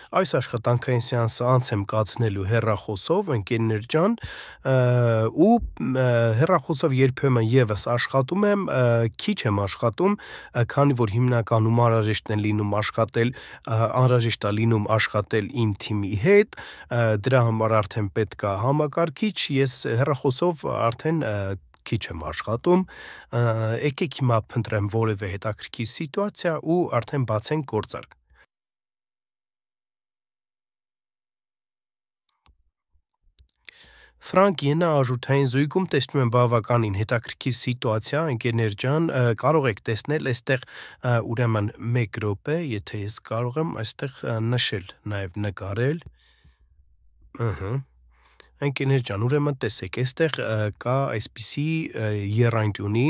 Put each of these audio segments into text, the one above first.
Այս աշխատանքային սեանսը անց եմ կացնելու հեռախոսով, ընկերներ ջան, ու հեռախոսով երբեմն եւս աշխատում եմ, քիչ եմ աշխատում, քանի որ հիմնականում անհրաժեշտ է լինում աշխատել իմ թիմի հետ, դրա համար արդեն պետք է համակարգիչ, ես հեռախոսով արդեն քիչ եմ աշխատում, եկեք հիմա փնտրեմ որևէ հետաքրքիր սիտուացիա ու արդեն բացենք գործարք։ Ֆրանկ Ենա արժութային զույգում տեսնում եմ բավականին հետաքրքիր սիտուացիա, ընկերներ ջան, կարող եք տեսնել այստեղ ուրեմն 1 րոպե, եթե ես կարող եմ այստեղ նշել, նաև նկարել, ընկերներ ջան, ուրեմն տեսեք, այստեղ կա այսպիսի եռանկյունի,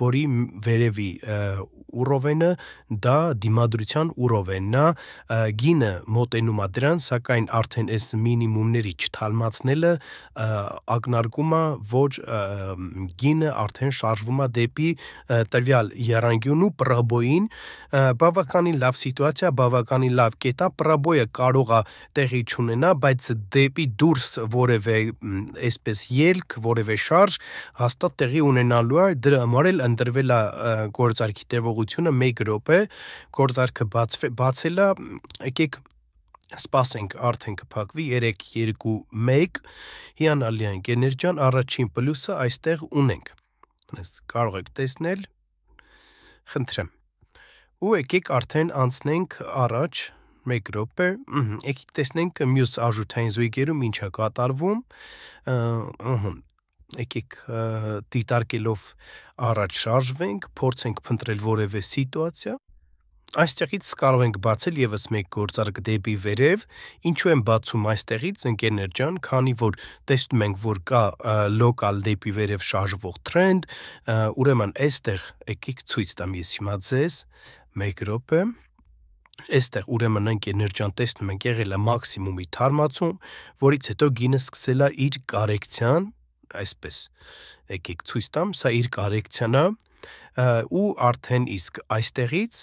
որի վերևի ուռովենը դա դիմադրության ուռովենն է, գինը մոտենում է դրան, սակայն արդեն այս մինիմումների չթարմացնելը ակնարկում է, որ գինը արդեն շարժվում է դեպի տվյալ եռանկյունու պռաբոյին, բավականին լավ սիտուացիա, բավականին լավ կետ է, պռաբոյը կարող է տեղի չունենա, բայց դեպի դուրս որևէ այսպես ելք, որևէ շարժ հաստատ տեղի ունենալու է, դրա համար էլ ընտրվել է գործարքի տևողությունը 1 րոպե, գործարքը բացել է, եկեք սպասենք արդեն կփակվի 3, 2, 1, հիանալի է ընկերներ ջան, առաջին պլյուսը այստեղ ունենք, կարող եք տեսնել, խնդրեմ, ու եկեք արդեն անցնենք առաջ, 1 րոպե, եկեք տեսնենք մյուս արժութային զույգերում ինչ է կատարվում, եկեք դիտարկելով առաջ շարժվենք, փորձենք փնտրել որևէ սիտուացիա, այստեղից կարող ենք բացել եւս 1 գործարք դեպի վերև, ինչու եմ բացում այստեղից, ընկերներ ջան, քանի որ տեսնում ենք, որ կա լոկալ դեպի վերև շարժվող trend, ուրեմն այստեղ եկեք ցույց տամ ես հիմա ձեզ, 1 րոպե, այստեղ ուրեմն ընկերներ ջան տեսնում ենք եղել է մաքսիմումի թարմացում, որից հետո գինը սկսել է իր կարեկցիան, այսպես, եկեք ցույց տամ, սա իր կարեկցիան է, ու արդեն իսկ այստեղից,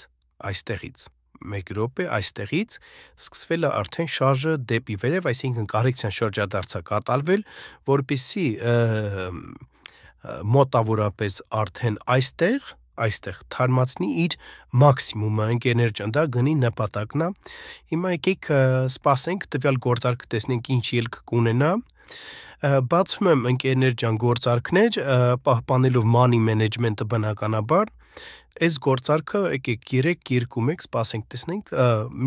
1 րոպե, այստեղից սկսվել է արդեն շարժը դեպի վերև, այսինքն կարեկցիան շրջադարձ է կատարվել, որպեսզի մոտավորապես արդեն այստեղ թարմացնի իր մաքսիմումը, ընկերներ ջան, դա գնի նպատակն է, հիմա եկեք սպասենք տվյալ գործարքը տեսնենք ինչ ելք կունենա, բացում եմ ընկերներ ջան գործարքներ, պահպանելով money management-ը բնականաբար, այս գործարքը եկեք 3, 2, 1, սպասենք տեսնենք,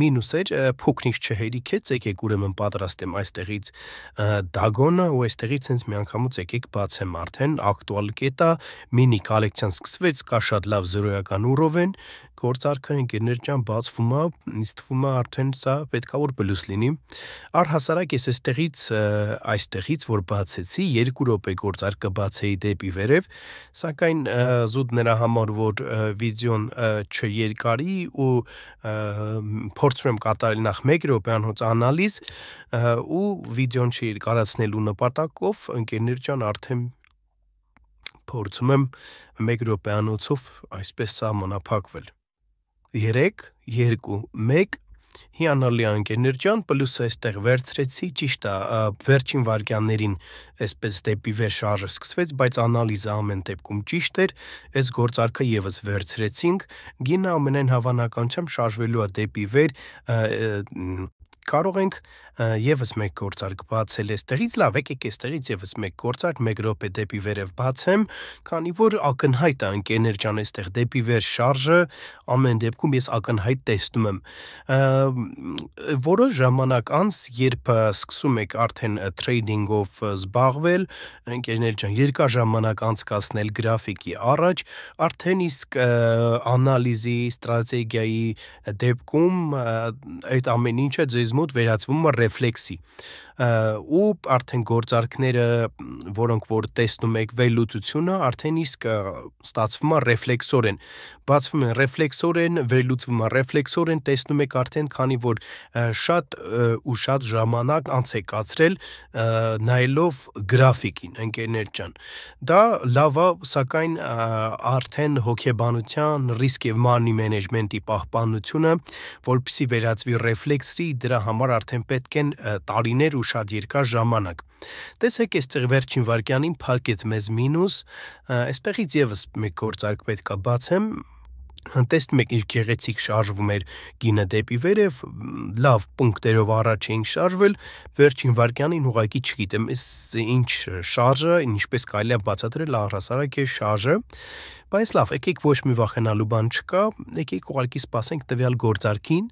մինուս էր, փոքրինչ չհերիքեց, եկեք ուրեմն պատրաստ եմ այստեղից դագոնը ու այստեղից հենց միանգամից եկեք բացեմ արդեն, ակտուալ կետա, մինի կոլեկցիան սկսվեց, կա շատ լավ զրոյական ուռով են, գործարքը ընկերներ ջան բացվում է, ինձ թվում է արդեն սա պետքա որ պլյուս լինի, առհասարակ ես այստեղից որ բացեցի, 2 րոպե գործարքը բացեի դեպի վերև, սակայն զուտ նրա համար, որ վիդեոն չերկարի ու փորձում եմ կատարել նախ 1 րոպեանոց անալիզ ու վիդեոն չերկարացնելու նպատակով, ընկերներ ջան արդեն փորձում եմ 1 րոպեանոցով այսպես սահմանափակվել, 3, 2, 1, հիանալի ընկերներ ջան, պլյուսը այստեղ վերցրեցի, ճիշտ է, վերջին վայրկյաններին այսպես դեպի վեր շարժը սկսվեց, բայց անալիզը ամեն դեպքում ճիշտ էր, այս գործարքը եւս վերցրեցինք, գինը ամենայն հավանականությամբ շարժվելու է դեպի վեր, կարող ենք եւս 1 գործարք բացել այստեղից, լավ, եկեք այստեղից եւս 1 գործարք, 1 րոպե դեպի վերև բացեմ, քանի որ ակնհայտ է ընկերներ ջան այստեղ դեպի վեր շարժը, ամեն դեպքում ես ակնհայտ տեսնում եմ, որոշ ժամանակ անց, երբ սկսում եք արդեն trading-ով զբաղվել, ընկերներ ջան, երկար ժամանակ անցկացնել գրաֆիկի առաջ, արդեն իսկ անալիզի, ստրատեգիայի դեպքում այդ ամեն ինչը ձեզ մոտ վերածվում է ռեֆլեքսի, ու արդեն գործարքները, որոնք որ տեսնում եք վերլուծությունը, արդեն իսկ ստացվում է ռեֆլեքսորեն, բացվում են ռեֆլեքսորեն, վերլուծվում է ռեֆլեքսորեն, տեսնում եք արդեն, քանի որ շատ ու շատ ժամանակ անց է կացրել նայելով գրաֆիկին, ընկերներ ջան, դա լավ է, սակայն արդեն հոգեբանության, ռիսկ եւ money management-ի պահպանությունը, որպեսզի վերածվի ռեֆլեքսի, դրա համար արդեն պետք են տարիներ ու շատ երկար ժամանակ։ Տեսեք այստեղ վերջին վարքյանին փակեց մեզ մինուս, այստեղից եւս մեկ գործարք պետք է բացեմ, տեսնում եք ինչ գեղեցիկ շարժվում էր գինը դեպի վերև, լավ պունկտերով առաջ էինք շարժվել, վերջին վարքյանին ուղղակի չգիտեմ, ինչ շարժը, ինչպես կարելի է բացատրել առհասարակ է շարժը, բայց լավ, եկեք ոչ մի վախենալու բան չկա, եկեք ուղղակի սպասենք տվյալ գործարքին,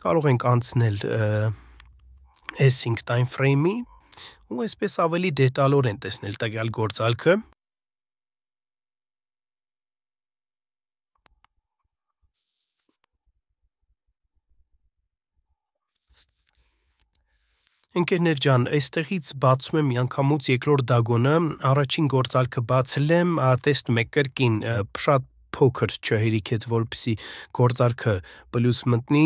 կարող ենք անցնել S5 time frame-ի ու այսպես ավելի դետալորեն տեսնել տվյալ գործարքը։ Ընկերներ ջան, այստեղից բացում եմ միանգամից երկրորդ դագոնը, առաջին գործարքը բացել եմ, տեսնում եք կրկին շատ փոքր չհերիք է, որպեսզի գործարքը պլյուս մտնի,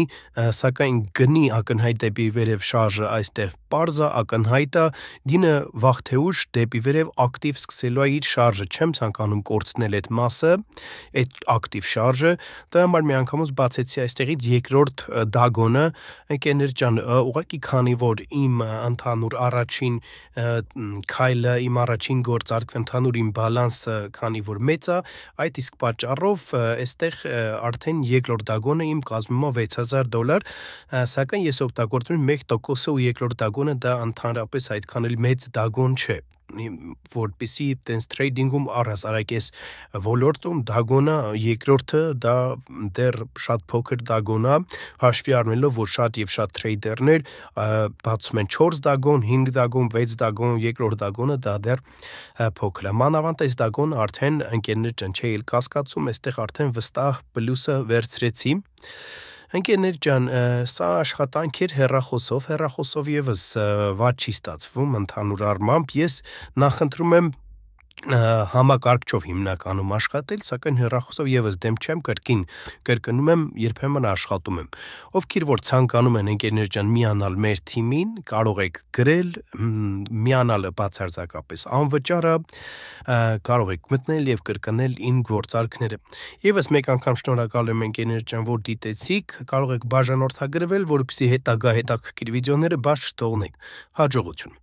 սակայն գնի ակնհայտ դեպի վերև շարժը այստեղ պարզ է, ակնհայտ է, գինը վաղ թե ուշ դեպի վերև ակտիվ սկսելու է իր շարժը, չեմ ցանկանում կորցնել այդ մասը, այդ ակտիվ շարժը, դա համար միանգամից բացեցի այստեղից երկրորդ դագոնը, ընկերներ ջան, ուղղակի քանի որ իմ ընդհանուր առաջին քայլը, իմ առաջին գործարքը, ընդհանուր իմ բալանսը, քանի որ մեծ է, այդ իսկ պատճառով այստեղ արդեն երկրորդ դագոնը իմ կազմում է $6000, սակայն ես օգտագործում եմ 1%-ը ու երկրորդ դագոնը դա ընդհանրապես այդքան էլ մեծ դագոն չէ, որպեսզի տենց թրեյդինգում առհասարակ ես ոլորտում դագոնը երկրորդը դա դեռ շատ փոքր դագոն է, հաշվի առնելով որ շատ եւ շատ թրեյդերներ բացում են 4 դագոն, 5 դագոն, 6 դագոն, երկրորդ դագոնը դա դեռ փոքր է։ Մանավանդ այս դագոնը արդեն ընկերներ ջան չէ էլ կասկածում, այստեղ արդեն վստահ պլյուսը վերցրեցի։ Ընկերներ ջան, սա աշխատանք էր հեռախոսով եւս վատ չի ստացվում ընդհանուր առմամբ, ես նախընտրում եմ համակարգչով հիմնականում աշխատել, սակայն հեռախոսով եւս դեմ չեմ, կրկնում եմ, երբեմն աշխատում եմ։ Ովքեր որ ցանկանում են ընկերներ ջան միանալ մեր թիմին, կարող եք գրել, միանալը բացարձակապես անվճար է, կարող եք մտնել եւ կրկնել իմ գործարքները։ Եվս մեկ անգամ շնորհակալ եմ ընկերներ ջան, որ դիտեցիք, կարող եք բաժանորդագրվել, որպեսզի հետագա հետաքրքիր վիդեոները բաց չթողնեք։ Հաջողություն։